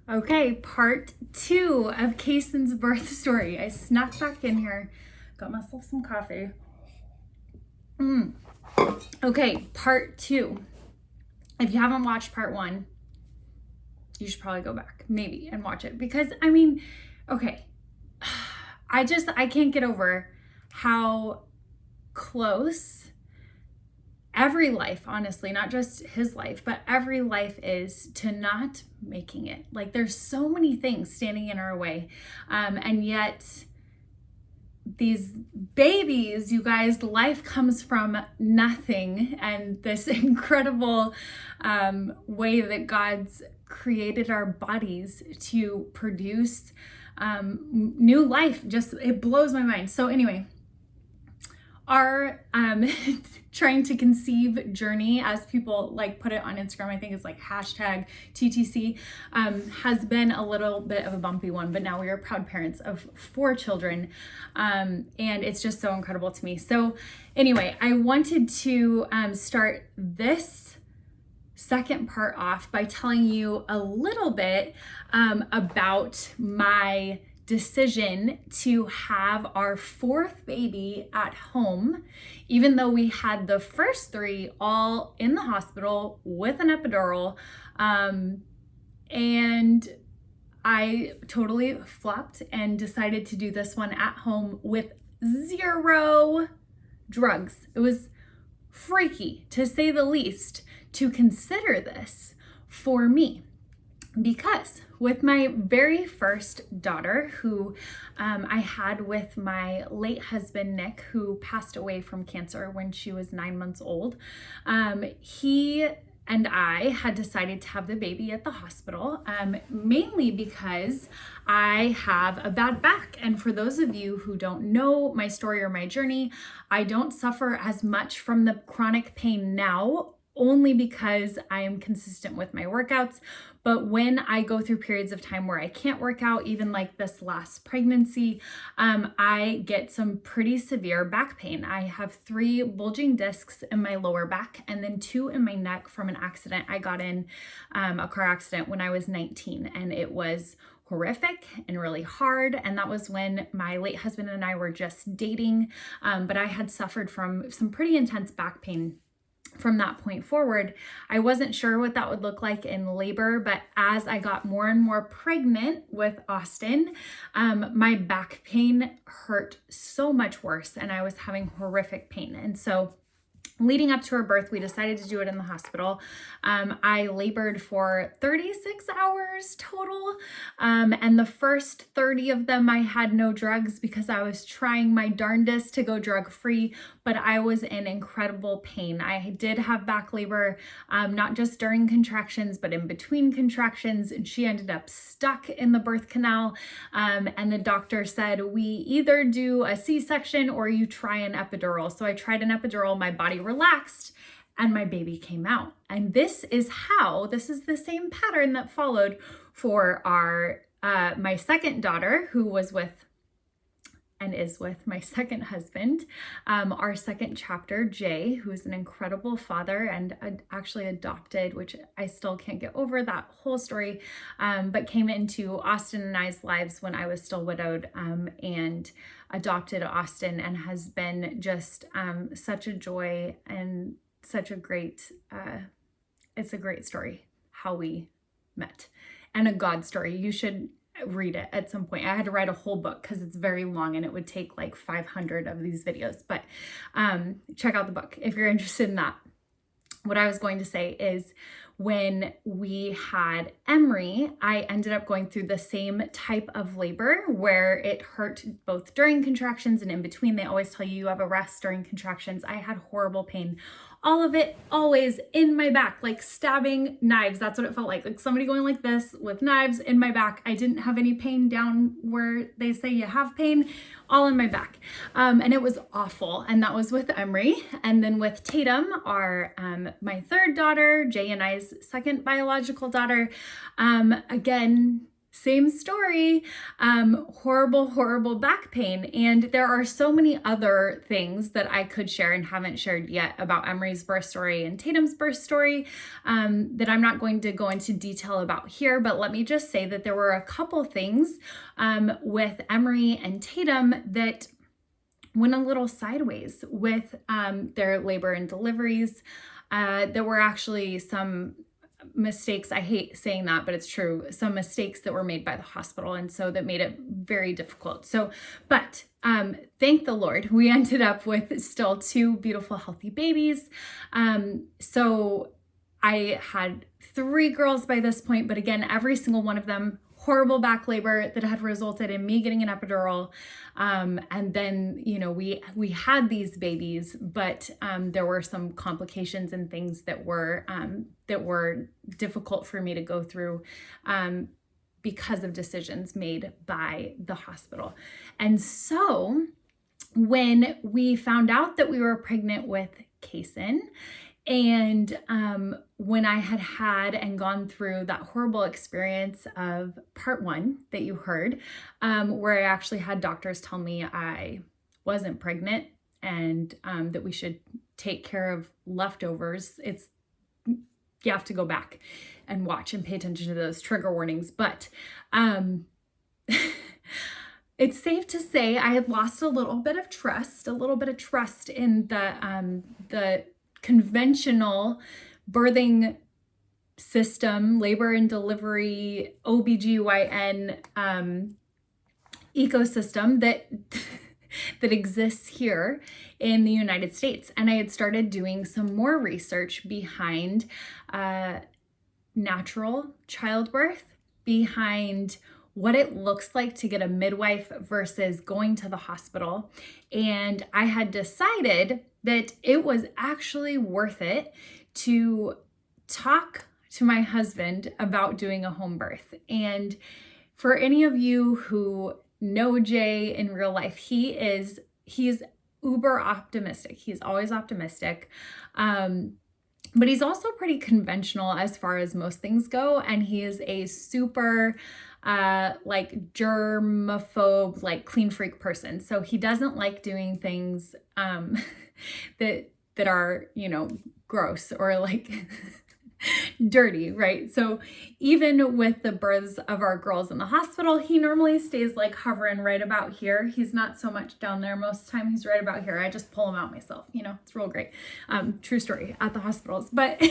Okay, part 2 of Kaysen's birth story. I snuck back in here, got myself some coffee. Okay, part 2. If you haven't watched part 1, you should probably go back, maybe, and watch it. Because, okay, I can't get over how close every life, honestly, not just his life, but every life is to not making it. Like, there's so many things standing in our way. And yet these babies, you guys, life comes from nothing. And this incredible way that God's created our bodies to produce new life, just, it blows my mind. So anyway, our trying to conceive journey, as people like put it on Instagram, I think it's like hashtag TTC, has been a little bit of a bumpy one, but now we are proud parents of 4 children. And it's just so incredible to me. So anyway, I wanted to start this second part off by telling you a little bit about my decision to have our 4th baby at home, even though we had the first 3 all in the hospital with an epidural. And I totally flopped and decided to do this one at home with 0 drugs. It was freaky, to say the least, to consider this for me. Because with my very first daughter, who I had with my late husband, Nick, who passed away from cancer when she was 9 months old, he and I had decided to have the baby at the hospital, mainly because I have a bad back. And for those of you who don't know my story or my journey, I don't suffer as much from the chronic pain now, only because I am consistent with my workouts. But when I go through periods of time where I can't work out, even like this last pregnancy, I get some pretty severe back pain. I have 3 bulging discs in my lower back and then 2 in my neck from an accident I got in, a car accident when I was 19. And it was horrific and really hard. And that was when my late husband and I were just dating. But I had suffered from some pretty intense back pain from that point forward. I wasn't sure what that would look like in labor, but as I got more and more pregnant with Austin, my back pain hurt so much worse and I was having horrific pain. And so leading up to her birth, we decided to do it in the hospital. I labored for 36 hours total. And the first 30 of them, I had no drugs because I was trying my darndest to go drug-free, but I was in incredible pain. I did have back labor, not just during contractions, but in between contractions. And she ended up stuck in the birth canal. And the doctor said, we either do a C-section or you try an epidural. So I tried an epidural, my body relaxed, and my baby came out. And this is the same pattern that followed for our my second daughter, who was with and is with my second husband, our second chapter, Jay, who is an incredible father and actually adopted, which I still can't get over that whole story, but came into Austin and I's lives when I was still widowed, and adopted Austin, and has been just such a joy and such a great, it's a great story how we met, and a God story. You should read it at some point. I had to write a whole book because it's very long and it would take like 500 of these videos, but check out the book if you're interested in that. What I was going to say is, when we had Emery, I ended up going through the same type of labor where it hurt both during contractions and in between. They always tell you have a rest during contractions. I had horrible pain. All of it always in my back, like stabbing knives. That's what it felt like somebody going like this with knives in my back. I didn't have any pain down where they say you have pain, all in my back. And it was awful. And that was with Emery. And then with Tatum, our my 3rd daughter, Jay and I's second biological daughter, again, same story, horrible back pain. And there are so many other things that I could share and haven't shared yet about Emery's birth story and Tatum's birth story that I'm not going to go into detail about here, but let me just say that there were a couple things with Emery and Tatum that went a little sideways with their labor and deliveries. There were actually some mistakes, I hate saying that, but it's true, some mistakes that were made by the hospital, and so that made it very difficult. So, but thank the Lord, we ended up with still 2 beautiful, healthy babies. So I had 3 girls by this point, but again, every single one of them horrible back labor that had resulted in me getting an epidural. And then, you know, we had these babies, but there were some complications and things that were difficult for me to go through because of decisions made by the hospital. And so when we found out that we were pregnant with Kason, and when I had and gone through that horrible experience of part 1 that you heard, where I actually had doctors tell me I wasn't pregnant and that we should take care of leftovers, you have to go back and watch and pay attention to those trigger warnings. But it's safe to say I had lost a little bit of trust in the conventional birthing system, labor and delivery, OBGYN ecosystem that exists here in the United States. And I had started doing some more research behind natural childbirth, behind what it looks like to get a midwife versus going to the hospital. And I had decided that it was actually worth it to talk to my husband about doing a home birth. And for any of you who know Jay in real life, he's uber optimistic. He's always optimistic. But he's also pretty conventional as far as most things go. And he is a super like germaphobe, like clean freak person. So he doesn't like doing things that are, you know, gross or like dirty, right? So even with the births of our girls in the hospital, he normally stays like hovering right about here. He's not so much down there. Most of the time he's right about here. I just pull him out myself, you know, it's real great. True story at the hospitals. But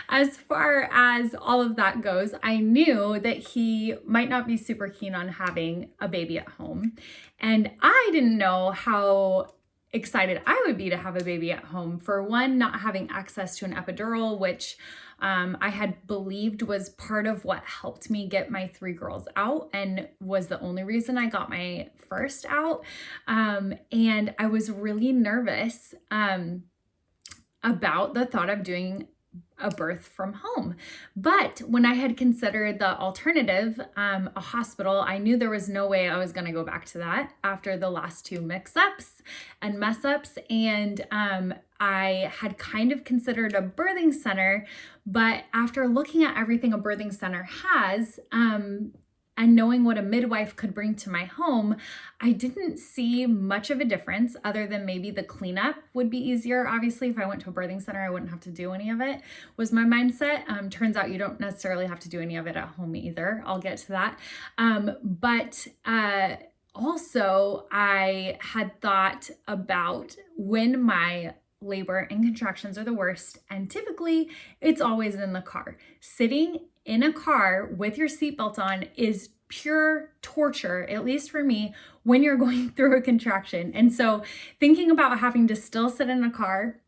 as far as all of that goes, I knew that he might not be super keen on having a baby at home. And I didn't know how excited I would be to have a baby at home. For one, not having access to an epidural, which I had believed was part of what helped me get my 3 girls out and was the only reason I got my first out. And I was really nervous about the thought of doing a birth from home. But when I had considered the alternative, a hospital, I knew there was no way I was going to go back to that after the last 2 mix-ups and mess-ups. And I had kind of considered a birthing center, but after looking at everything a birthing center has, and knowing what a midwife could bring to my home, I didn't see much of a difference other than maybe the cleanup would be easier. Obviously, if I went to a birthing center, I wouldn't have to do any of it, was my mindset. Turns out you don't necessarily have to do any of it at home either. I'll get to that. But also, I had thought about when my labor and contractions are the worst, and typically it's always in the car. Sitting in a car with your seatbelt on is pure torture, at least for me, when you're going through a contraction. And so thinking about having to still sit in a car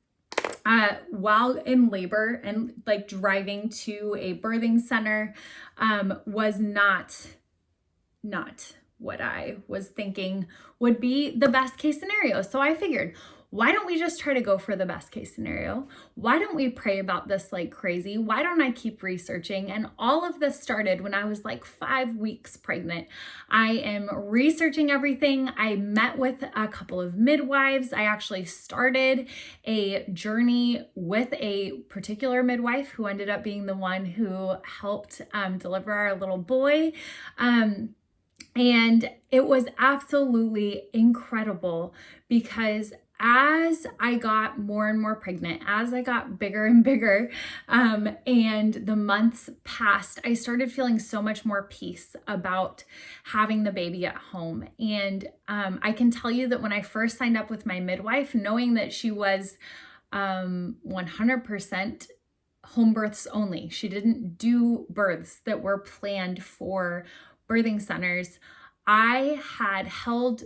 while in labor and like driving to a birthing center was not what I was thinking would be the best case scenario. So I figured, why don't we just try to go for the best case scenario? Why don't we pray about this like crazy? Why don't I keep researching? And all of this started when I was like 5 weeks pregnant. I am researching everything. I met with a couple of midwives. I actually started a journey with a particular midwife who ended up being the one who helped deliver our little boy. And it was absolutely incredible because as I got more and more pregnant, as I got bigger and bigger, and the months passed, I started feeling so much more peace about having the baby at home. And I can tell you that when I first signed up with my midwife, knowing that she was 100% home births only, she didn't do births that were planned for birthing centers, I had held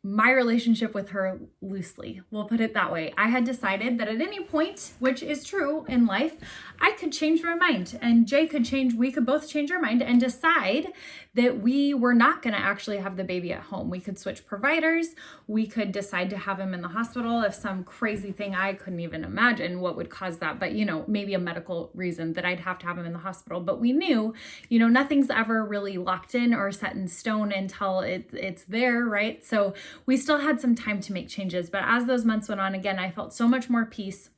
my relationship with her loosely. We'll put it that way. I had decided that at any point, which is true in life, I could change my mind, and Jay could change, we could both change our mind and decide that we were not going to actually have the baby at home. We could switch providers. We could decide to have him in the hospital if some crazy thing I couldn't even imagine what would cause that, but maybe a medical reason that I'd have to have him in the hospital. But we knew, nothing's ever really locked in or set in stone until it's there, right? So we still had some time to make changes, but as those months went on, again, I felt so much more peace.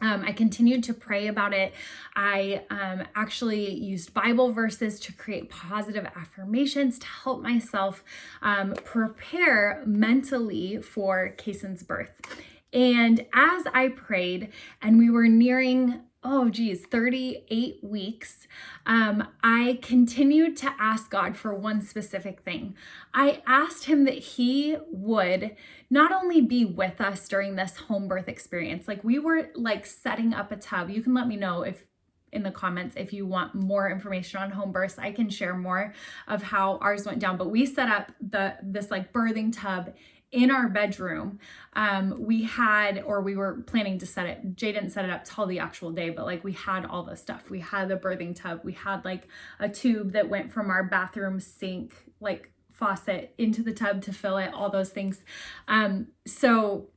I continued to pray about it. I actually used Bible verses to create positive affirmations to help myself prepare mentally for Kaysen's birth. And as I prayed and we were nearing 38 weeks, I continued to ask God for one specific thing. I asked him that he would not only be with us during this home birth experience, like we were like setting up a tub. You can let me know in the comments if you want more information on home births. I can share more of how ours went down, but we set up this like birthing tub in our bedroom. We were planning to set it. Jay didn't set it up till the actual day, but like we had all the stuff. We had the birthing tub. We had like a tube that went from our bathroom sink, like faucet, into the tub to fill it, all those things. So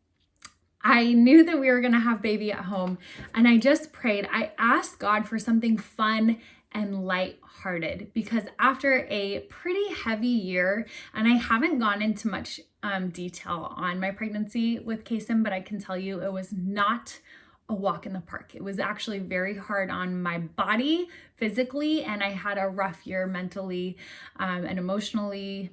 I knew that we were going to have baby at home, and I just prayed. I asked God for something fun and lighthearted, because after a pretty heavy year, and I haven't gone into much detail on my pregnancy with Kaysen, but I can tell you it was not a walk in the park. It was actually very hard on my body physically, and I had a rough year mentally and emotionally,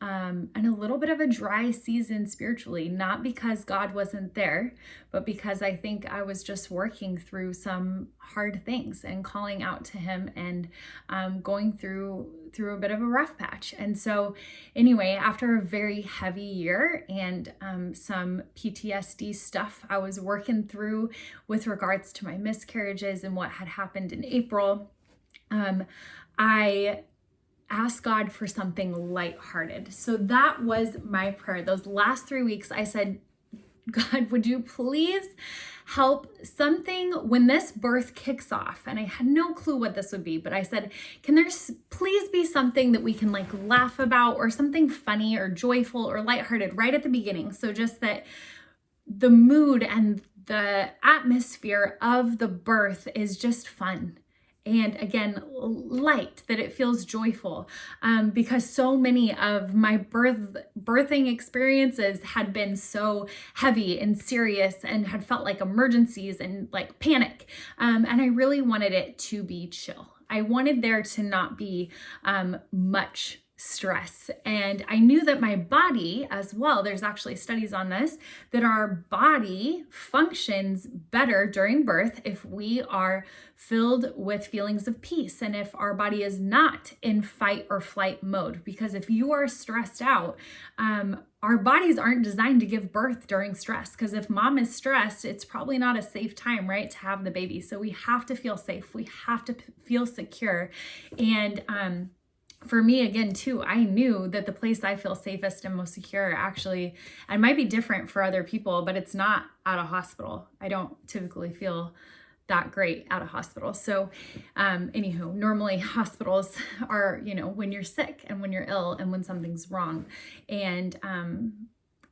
and a little bit of a dry season spiritually, not because God wasn't there, but because I think I was just working through some hard things and calling out to him and going through a bit of a rough patch. And so anyway, after a very heavy year and some PTSD stuff I was working through with regards to my miscarriages and what had happened in April, I ask God for something lighthearted. So that was my prayer. Those last 3 weeks, I said, God, would you please help something when this birth kicks off? And I had no clue what this would be, but I said, can there please be something that we can like laugh about, or something funny or joyful or lighthearted right at the beginning? So just that the mood and the atmosphere of the birth is just fun. And again, light, that it feels joyful, because so many of my birthing experiences had been so heavy and serious and had felt like emergencies and like panic. And I really wanted it to be chill. I wanted there to not be much stress. And I knew that my body as well, there's actually studies on this, that our body functions better during birth if we are filled with feelings of peace, and if our body is not in fight or flight mode. Because if you are stressed out, our bodies aren't designed to give birth during stress, because if mom is stressed, it's probably not a safe time, right, to have the baby. So we have to feel safe. We have to feel secure. And for me, again, too, I knew that the place I feel safest and most secure actually, and might be different for other people, but it's not at a hospital. I don't typically feel that great at a hospital. So anywho, normally hospitals are, when you're sick and when you're ill and when something's wrong. And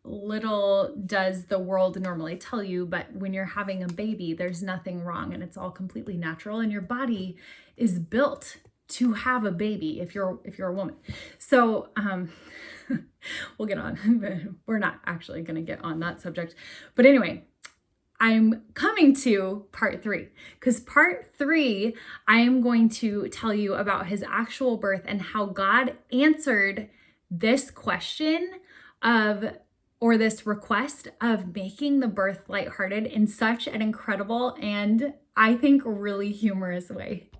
little does the world normally tell you, but when you're having a baby, there's nothing wrong and it's all completely natural, and your body is built to have a baby if you're a woman. So we'll get on. We're not actually going to get on that subject. But anyway, I'm coming to part 3, because part 3, I am going to tell you about his actual birth and how God answered this question or this request of making the birth lighthearted in such an incredible and I think really humorous way.